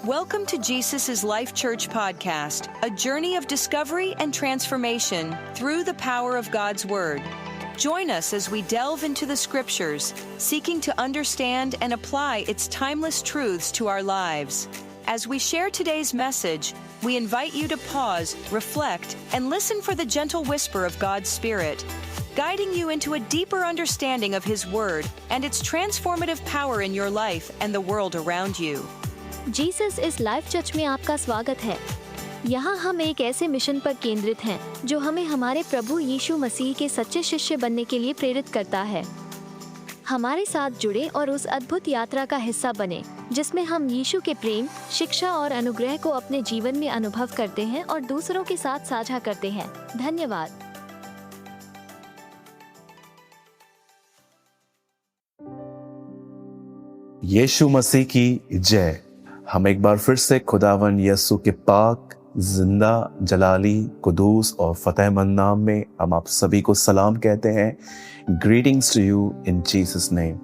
Welcome to Jesus' Life Church podcast, a journey of discovery and transformation through the power of God's Word. Join us as we delve into the Scriptures, seeking to understand and apply its timeless truths to our lives. As we share today's message, we invite you to pause, reflect, and listen for the gentle whisper of God's Spirit, guiding you into a deeper understanding of His Word and its transformative power in your life and the world around you. Jesus इस life church में आपका स्वागत है। यहाँ हम एक ऐसे mission पर केंद्रित हैं जो हमें हमारे प्रभु यीशु मसीह के सच्चे शिष्य बनने के लिए प्रेरित करता है। हमारे साथ जुड़े और उस अद्भुत यात्रा का हिस्सा बने जिसमें हम यीशु के प्रेम, शिक्षा और अनुग्रह को अपने जीवन में अनुभव करते हैं और दूसरों के साथ साझा करते हैं। धन्यवाद। यीशु मसीह की जय। हम एक बार फिर से खुदावन यीशु के पाक, जिंदा, जलाली, कुदूस और फतेहमंद नाम में हम आप सभी को सलाम कहते हैं। Greetings to you in Jesus name.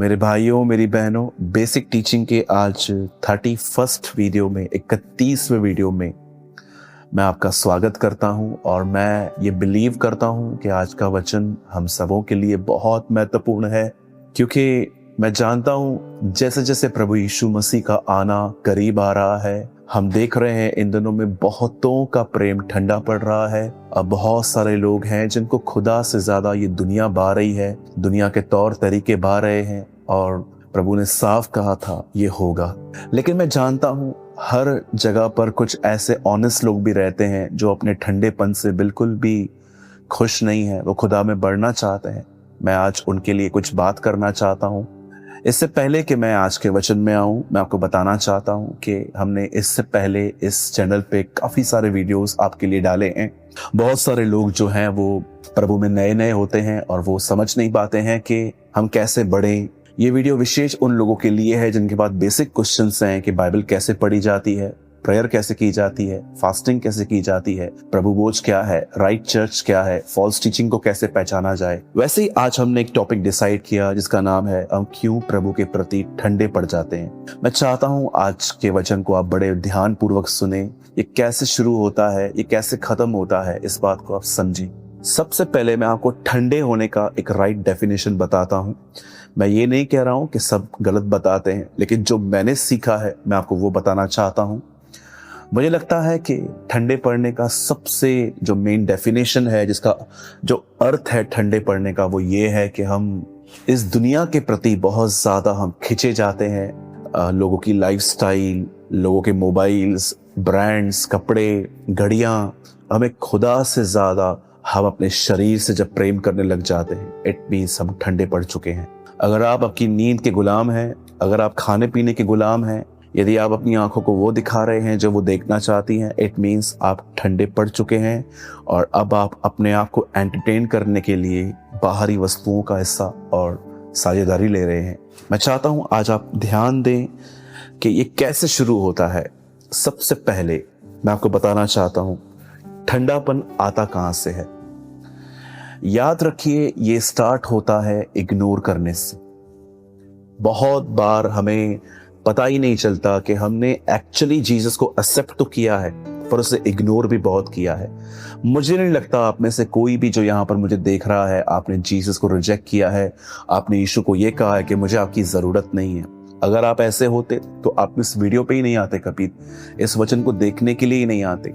मेरे भाइयों, मेरी बहनों, बेसिक टीचिंग के आज 31st वीडियो में, 31वें वीडियो में मैं आपका स्वागत करता हूं और मैं ये बिलीव करता हूं कि आज का वचन हम सबों के लिए बहुत महत्वपूर्ण है, क्योंकि मैं जानता हूं जैसे जैसे प्रभु यीशु मसीह का आना करीब आ रहा है, हम देख रहे हैं इन दिनों में बहुतों का प्रेम ठंडा पड़ रहा है। अब बहुत सारे लोग हैं जिनको खुदा से ज्यादा ये दुनिया भा रही है, दुनिया के तौर तरीके भा रहे हैं और प्रभु ने साफ कहा था ये होगा। लेकिन मैं जानता हूं हर जगह पर कुछ ऐसे ऑनेस्ट लोग भी रहते हैं जो अपने ठंडेपन से बिल्कुल भी खुश नहीं है, वो खुदा में बढ़ना चाहते हैं। मैं आज उनके लिए कुछ बात करना चाहता हूं। इससे पहले कि मैं आज के वचन में आऊं, मैं आपको बताना चाहता हूं कि हमने इससे पहले इस चैनल पे काफी सारे वीडियोस आपके लिए डाले हैं। बहुत सारे लोग जो हैं वो प्रभु में नए नए होते हैं और वो समझ नहीं पाते हैं कि हम कैसे बढ़ें। ये वीडियो विशेष उन लोगों के लिए है जिनके पास बेसिक क्वेश्चंस हैं कि बाइबल कैसे पढ़ी जाती है, प्रेयर कैसे की जाती है, फास्टिंग कैसे की जाती है, प्रभु बोझ क्या है, राइट चर्च क्या है, फॉल्स टीचिंग को कैसे पहचाना जाए। वैसे ही आज हमने एक टॉपिक डिसाइड किया जिसका नाम है हम क्यों प्रभु के प्रति ठंडे पड़ जाते हैं। मैं चाहता हूं आज के वचन को आप बड़े ध्यान पूर्वक सुने। ये कैसे शुरू होता है, ये कैसे खत्म होता है, इस बात को आप समझें। सबसे पहले मैं आपको ठंडे होने का एक राइट डेफिनेशन बताता हूं। मैं ये नहीं कह रहा हूं कि सब गलत बताते हैं, लेकिन जो मैंने सीखा है मैं आपको वो बताना चाहता हूं। मुझे लगता है कि ठंडे पड़ने का सबसे जो मेन डेफिनेशन है, जिसका जो अर्थ है ठंडे पड़ने का, वो ये है कि हम इस दुनिया के प्रति बहुत ज्यादा हम खिंचे जाते हैं। लोगों की लाइफस्टाइल, लोगों के मोबाइल्स, ब्रांड्स, कपड़े, घड़ियां, हमें खुदा से ज्यादा हम अपने शरीर से जब प्रेम करने लग जाते हैं, इट मीन्स हम ठंडे पड़ चुके हैं। अगर आप आपकी नींद के गुलाम हैं, अगर आप खाने पीने के गुलाम हैं, यदि आप अपनी आंखों को वो दिखा रहे हैं जो वो देखना चाहती हैं, इट मीन्स आप ठंडे पड़ चुके हैं और अब आप अपने आप को एंटरटेन करने के लिए बाहरी वस्तुओं का हिस्सा और साझेदारी ले रहे हैं। मैं चाहता हूं आज आप ध्यान दें कि ये कैसे शुरू होता है। सबसे पहले मैं आपको बताना चाहता हूं ठंडापन आता कहां से है। याद रखिए, ये स्टार्ट होता है इग्नोर करने से। बहुत बार हमें पता ही नहीं चलता कि हमने एक्चुअली जीसस को एक्सेप्ट तो किया है पर उसे इग्नोर भी बहुत किया है। मुझे नहीं लगता आप में से कोई भी जो यहाँ पर मुझे देख रहा है, आपने जीसस को रिजेक्ट किया है, आपने यीशु को ये कहा है कि मुझे आपकी जरूरत नहीं है। अगर आप ऐसे होते तो आप इस वीडियो पे ही नहीं आते, कभी इस वचन को देखने के लिए ही नहीं आते।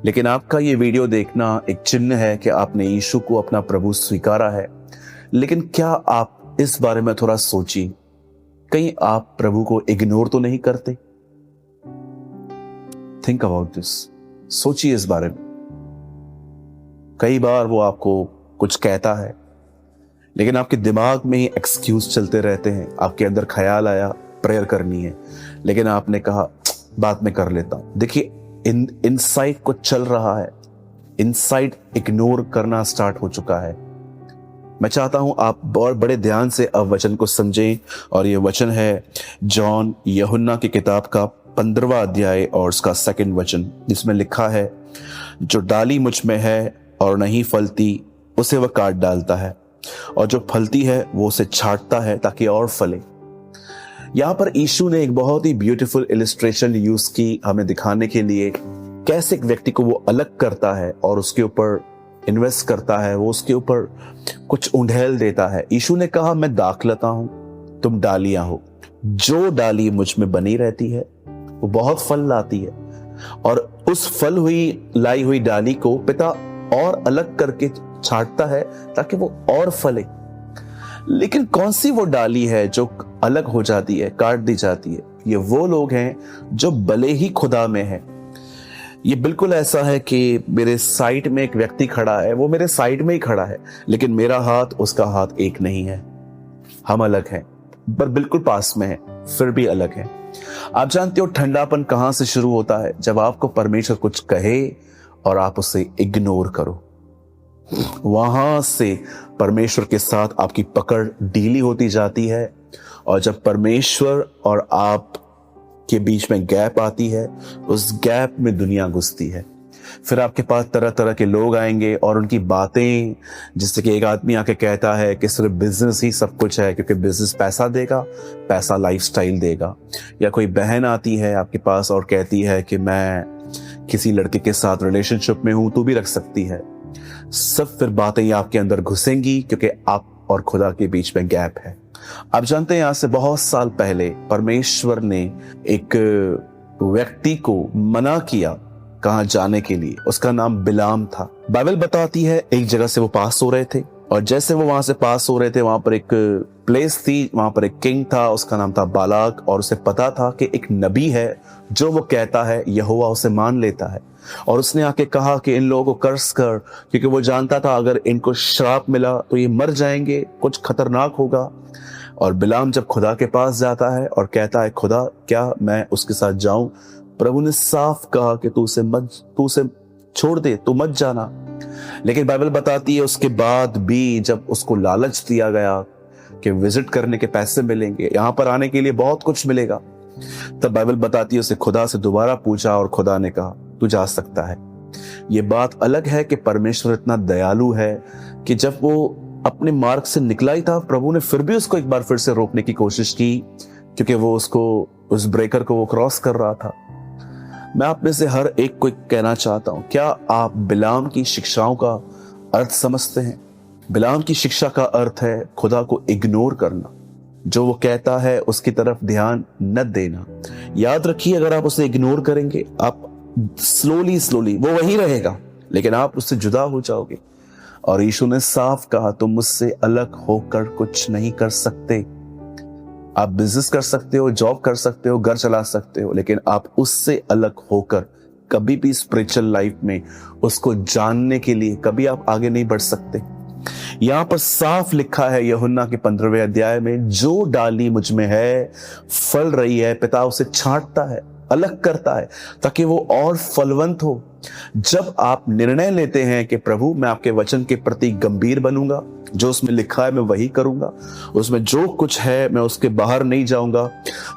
लेकिन आपका ये वीडियो देखना एक चिन्ह है कि आपने यीशु को अपना प्रभु स्वीकारा है। लेकिन क्या आप इस बारे में थोड़ा सोचिए, कहीं आप प्रभु को इग्नोर तो नहीं करते? Think about this. सोचिए इस बारे में। कई बार वो आपको कुछ कहता है लेकिन आपके दिमाग में ही एक्सक्यूज चलते रहते हैं। आपके अंदर ख्याल आया प्रेयर करनी है, लेकिन आपने कहा बाद में कर लेता हूं। देखिए, इनसाइड को चल रहा है, इनसाइड इग्नोर करना स्टार्ट हो चुका है। मैं चाहता हूं आप बहुत बड़े ध्यान से अब वचन को समझें और ये वचन है जॉन यूहन्ना की किताब का 15वां अध्याय और उसका 2nd वचन, जिसमें लिखा है, जो डाली मुझ में है और नहीं फलती उसे वह काट डालता है, और जो फलती है वो उसे छांटता है ताकि और फले। यहां पर यीशु ने एक बहुत ही ब्यूटीफुल इलिस्ट्रेशन यूज की हमें दिखाने के लिए कैसे एक व्यक्ति को वो अलग करता है और उसके ऊपर इन्वेस्ट करता है, वो उसके ऊपर कुछ उंडेल देता है। यीशु ने कहा, मैं दाखलता हूं, तुम डालियां हो। जो डाली मुझ में बनी रहती है वो बहुत फल लाती है, और उस लाई हुई डाली को पिता और अलग करके छांटता है ताकि वो और फले। लेकिन कौन सी वो डाली है जो अलग हो जाती है, काट दी जाती है? ये वो लोग हैं जो भले ही खुदा में है। ये बिल्कुल ऐसा है कि मेरे साइड में एक व्यक्ति खड़ा है, वो मेरे साइड में ही खड़ा है, लेकिन मेरा हाथ उसका हाथ एक नहीं है। हम अलग हैं, पर बिल्कुल पास में है, फिर भी अलग है। आप जानते हो ठंडापन कहां से शुरू होता है? जब आपको परमेश्वर कुछ कहे और आप उसे इग्नोर करो। वहां से परमेश्वर के साथ आपकी पकड़ ढीली होती जाती है, और जब परमेश्वर और आप के बीच में गैप आती है, उस गैप में दुनिया घुसती है। फिर आपके पास तरह तरह के लोग आएंगे और उनकी बातें, जिससे कि एक आदमी आके कहता है कि सिर्फ बिजनेस ही सब कुछ है, क्योंकि बिजनेस पैसा देगा, पैसा लाइफस्टाइल देगा। या कोई बहन आती है आपके पास और कहती है कि मैं किसी लड़के के साथ रिलेशनशिप में हूं, तू भी रख सकती है। सब फिर बातें आपके अंदर घुसेंगी, क्योंकि आप और खुदा के बीच में गैप है। आप जानते हैं, यहां से बहुत साल पहले परमेश्वर ने एक व्यक्ति को मना किया कहां जाने के लिए। उसका नाम बिलाम था। बाइबल बताती है एक जगह से वो पास हो रहे थे, और जैसे वो वहां से पास हो रहे थे, वहां पर एक प्लेस थी, वहां पर एक किंग था, उसका नाम था बालाक, और उसे पता था कि एक नबी है जो वो कहता है यहोवा उसे मान लेता है। और उसने आके कहा कि इन लोगों को कर्स कर, क्योंकि वो जानता था अगर इनको श्राप मिला तो ये मर जाएंगे, कुछ खतरनाक होगा। और बिलाम जब खुदा के पास जाता है और कहता है, खुदा क्या मैं उसके साथ जाऊं? प्रभु ने साफ कहा कि तू उसे छोड़ दे, तू मत जाना। लेकिन बाइबल बताती है उसके बाद भी जब उसको लालच दिया गया कि विजिट करने के पैसे मिलेंगे, यहां पर आने के लिए बहुत कुछ मिलेगा, तब बाइबल बताती है उसे खुदा से दोबारा पूछा और खुदा ने कहा तू जा सकता है। ये बात अलग है कि परमेश्वर इतना दयालु है कि जब वो अपने मार्ग से निकला ही था, प्रभु ने फिर भी उसको एक बार फिर से रोकने की कोशिश की, क्योंकि वो उस ब्रेकर को वो क्रॉस कर रहा था। मैं आप में से हर एक को कहना चाहता हूं, क्या आप बिलाम की शिक्षाओं का अर्थ समझते हैं? बिलाम की शिक्षा का अर्थ है खुदा को इग्नोर करना, जो वो कहता है उसकी तरफ ध्यान न देना। याद रखिए, अगर आप उसे इग्नोर करेंगे, आप स्लोली वो वही रहेगा, लेकिन आप उससे जुदा हो जाओगे। और यीशु ने साफ कहा, तुम मुझसे अलग होकर कुछ नहीं कर सकते। आप बिजनेस कर सकते हो, जॉब कर सकते हो, घर चला सकते हो, लेकिन आप उससे अलग होकर कभी भी स्पिरिचुअल लाइफ में उसको जानने के लिए कभी आप आगे नहीं बढ़ सकते। यहां पर साफ लिखा है यूहन्ना के 15वें अध्याय में, जो डाली मुझ में है, फल रही है, पिता उसे छांटता है, अलग करता है, ताकि वो और फलवंत हो। जब आप निर्णय लेते हैं कि प्रभु मैं आपके वचन के प्रति गंभीर बनूंगा, जो उसमें लिखा है मैं वही करूंगा, उसमें जो कुछ है मैं उसके बाहर नहीं जाऊंगा,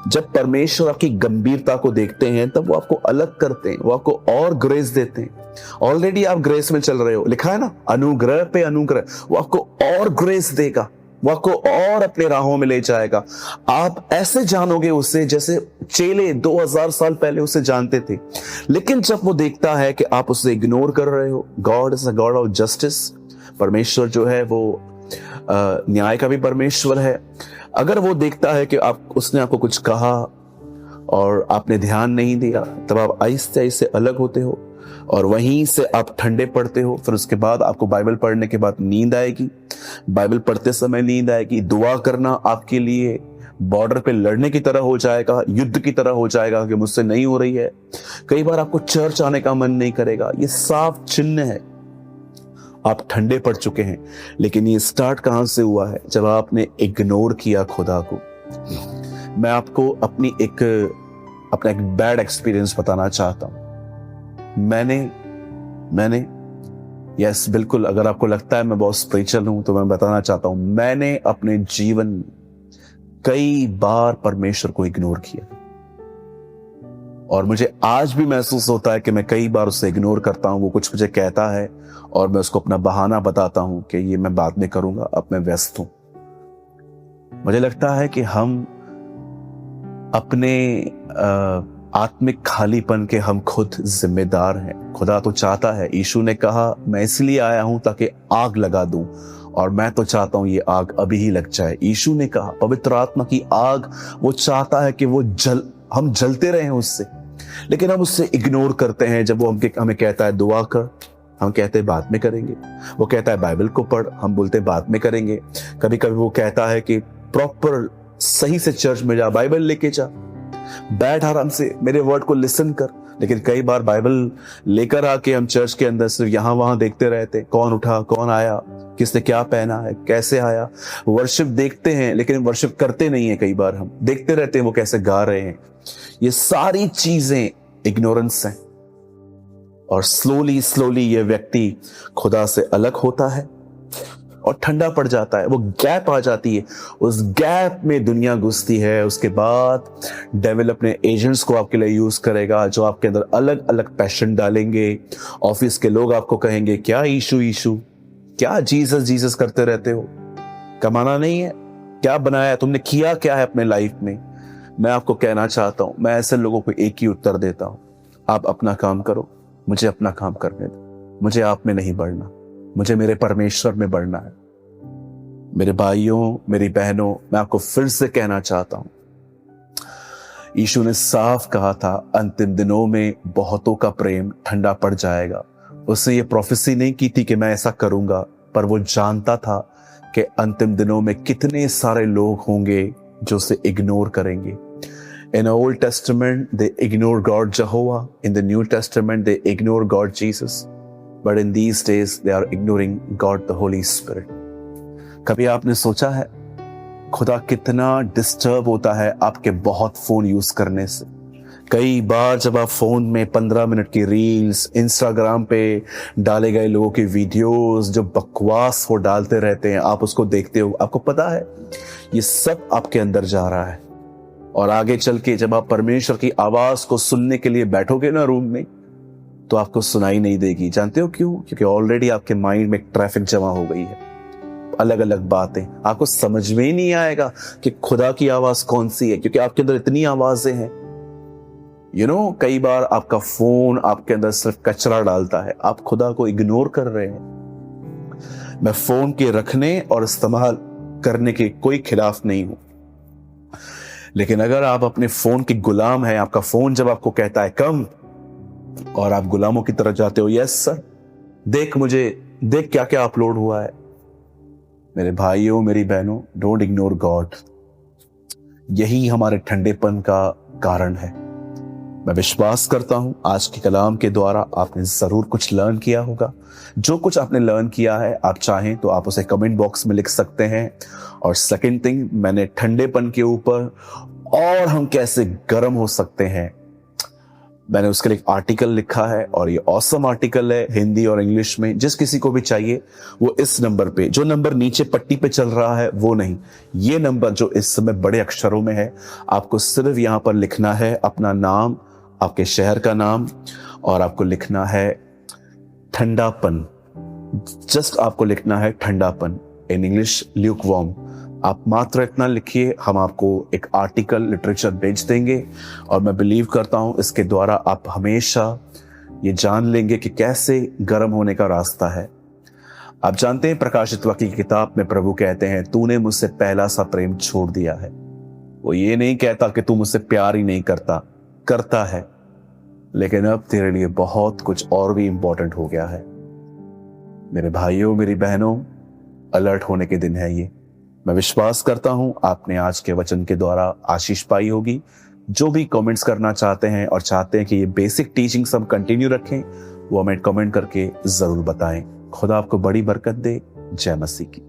जब परमेश्वर आपकी गंभीरता को देखते हैं, तब वो आपको अलग करते हैं, वो आपको और ग्रेस देते हैं। ऑलरेडी आप ग्रेस में चल रहे हो, लिखा है ना, अनुग्रह पे अनुग्रह, वो आपको और ग्रेस देगा, वो आपको और अपने राहों में ले जाएगा। आप ऐसे जानोगे उसे जैसे चेले 2000 साल पहले उसे जानते थे। लेकिन जब वो देखता है कि आप उसे इग्नोर कर रहे हो, God is a God of justice, परमेश्वर जो है वो न्याय का भी परमेश्वर है। अगर वो देखता है कि उसने आपको कुछ कहा और आपने ध्यान नहीं दिया, तब आप आहिस्ते आहिस्ते अलग होते हो और वहीं से आप ठंडे पड़ते हो। फिर उसके बाद आपको बाइबल पढ़ने के बाद नींद आएगी, बाइबल पढ़ते समय नींद आएगी। दुआ करना आपके लिए बॉर्डर पे लड़ने की तरह हो जाएगा, युद्ध की तरह हो जाएगा कि मुझसे नहीं हो रही है। कई बार आपको चर्च आने का मन नहीं करेगा। ये साफ चिन्ह है, आप ठंडे पड़ चुके हैं। लेकिन ये स्टार्ट कहां से हुआ है? जब आपने इग्नोर किया खुदा को। मैं आपको अपना एक बैड एक्सपीरियंस बताना चाहता हूं। मैंने यस बिल्कुल, अगर आपको लगता है मैं बहुत स्पिरिचुअल हूं तो मैं बताना चाहता हूं, मैंने अपने जीवन में कई बार परमेश्वर को इग्नोर किया, और मुझे आज भी महसूस होता है कि मैं कई बार उसे इग्नोर करता हूं। वो कुछ मुझे कहता है और मैं उसको अपना बहाना बताता हूं कि ये मैं बाद में करूंगा, अब मैं व्यस्त हूं। मुझे लगता है कि हम अपने आत्मिक खालीपन के हम खुद जिम्मेदार हैं। खुदा तो चाहता है, यीशु ने कहा मैं इसलिए आया हूं ताकि आग लगा दूं, और मैं तो चाहता हूं ये आग अभी ही लग जाए। यीशु ने कहा पवित्र आत्मा की आग वो चाहता है कि हम जलते रहें उससे, लेकिन हम उससे इग्नोर करते हैं। जब वो हमें कहता है दुआ कर, हम कहते हैं बाद में करेंगे। वो कहता है बाइबल को पढ़, हम बोलते हैं बाद में करेंगे। कभी कभी वो कहता है कि प्रॉपर सही से चर्च में जा, बाइबल लेके जा, बैठ आराम से, मेरे वर्ड को लिसन कर। लेकिन कई बार बाइबल लेकर आके हम चर्च के अंदर सिर्फ यहां वहां देखते रहते, कौन उठा, कौन आया, किसने क्या पहना है, कैसे आया। वर्शिप देखते हैं लेकिन वर्शिप करते नहीं है। कई बार हम देखते रहते हैं वो कैसे गा रहे हैं। ये सारी चीजें इग्नोरेंस है, और स्लोली ये व्यक्ति खुदा से अलग होता है और ठंडा पड़ जाता है। वो गैप आ जाती है, उस गैप में दुनिया घुसती है। उसके बाद डेविल अपने एजेंट्स को आपके लिए यूज करेगा, जो आपके अंदर अलग अलग पैशन डालेंगे। ऑफिस के लोग आपको कहेंगे क्या यीशु यीशु, क्या जीसस जीसस करते रहते हो, कमाना नहीं है, क्या बनाया है तुमने, किया क्या है अपने लाइफ में। मैं आपको कहना चाहता हूं, मैं ऐसे लोगों को एक ही उत्तर देता हूं, आप अपना काम करो, मुझे अपना काम करने दो। मुझे आप में नहीं बढ़ना, मुझे मेरे परमेश्वर में बढ़ना है। मेरे भाइयों, मेरी बहनों, मैं आपको फिर से कहना चाहता हूं, यीशु ने साफ कहा था अंतिम दिनों में बहुतों का प्रेम ठंडा पड़ जाएगा। उसने ये प्रोफेसी नहीं की थी कि मैं ऐसा करूंगा, पर वो जानता था कि अंतिम दिनों में कितने सारे लोग होंगे जो उसे इग्नोर करेंगे। In the Old Testament, they ignore God Jehovah. In the New Testament, they ignore God Jesus. But in these days, they are ignoring God the Holy Spirit. कभी आपने सोचा है खुदा कितना डिस्टर्ब होता है आपके बहुत फोन यूज करने से? कई बार जब आप फोन में 15 मिनट की रील्स, इंस्टाग्राम पे डाले गए लोगों की वीडियोस, जो बकवास वो डालते रहते हैं, आप उसको देखते हो। आपको पता है ये सब आपके अंदर जा रहा है, और आगे चल के जब आप परमेश्वर की आवाज को सुनने के लिए बैठोगे ना रूम में, तो आपको सुनाई नहीं देगी। जानते हो क्यों? क्योंकि ऑलरेडी आपके माइंड में ट्रैफिक जमा हो गई है, अलग अलग बातें। आपको समझ में ही नहीं आएगा कि खुदा की आवाज कौन सी है, क्योंकि आपके अंदर इतनी आवाजें हैं। कई बार आपका फोन आपके अंदर सिर्फ कचरा डालता है, आप खुदा को इग्नोर कर रहे हैं। मैं फोन के रखने और इस्तेमाल करने के कोई खिलाफ नहीं हूं, लेकिन अगर आप अपने फोन के गुलाम हैं, आपका फोन जब आपको कहता है कम, और आप गुलामों की तरह जाते हो, यस सर देख, मुझे देख क्या क्या अपलोड हुआ है। मेरे भाइयों, मेरी बहनों, डोंट इग्नोर गॉड। यही हमारे ठंडेपन का कारण है। मैं विश्वास करता हूं आज के कलाम के द्वारा आपने जरूर कुछ लर्न किया होगा। जो कुछ आपने लर्न किया है, आप चाहें तो आप उसे कमेंट बॉक्स में लिख सकते हैं। और सेकंड थिंग, मैंने ठंडेपन के ऊपर और हम कैसे गर्म हो सकते हैं, मैंने उसके लिए एक आर्टिकल लिखा है, और ये ऑसम आर्टिकल है, हिंदी और इंग्लिश में। जिस किसी को भी चाहिए वो इस नंबर पे, जो नंबर नीचे पट्टी पे चल रहा है वो नहीं, ये नंबर जो इस समय बड़े अक्षरों में है, आपको सिर्फ यहां पर लिखना है अपना नाम, आपके शहर का नाम, और आपको लिखना है ठंडापन। जस्ट आपको लिखना है ठंडापन, इन इंग्लिश ल्यूकवार्म। आप मात्र इतना लिखिए, हम आपको एक आर्टिकल लिटरेचर भेज देंगे, और मैं बिलीव करता हूं इसके द्वारा आप हमेशा ये जान लेंगे कि कैसे गर्म होने का रास्ता है। आप जानते हैं प्रकाशित वाक्य की किताब में प्रभु कहते हैं, तूने मुझसे पहला सा प्रेम छोड़ दिया है। वो ये नहीं कहता कि तू मुझसे प्यार ही नहीं करता है, लेकिन अब तेरे लिए बहुत कुछ और भी इंपॉर्टेंट हो गया है। मेरे भाइयों, मेरी बहनों, अलर्ट होने के दिन है ये। मैं विश्वास करता हूं आपने आज के वचन के द्वारा आशीष पाई होगी। जो भी कमेंट्स करना चाहते हैं और चाहते हैं कि ये बेसिक टीचिंग सब कंटिन्यू रखें, वो हमें कमेंट करके जरूर बताएं। खुदा आपको बड़ी बरकत दे। जय मसीह की।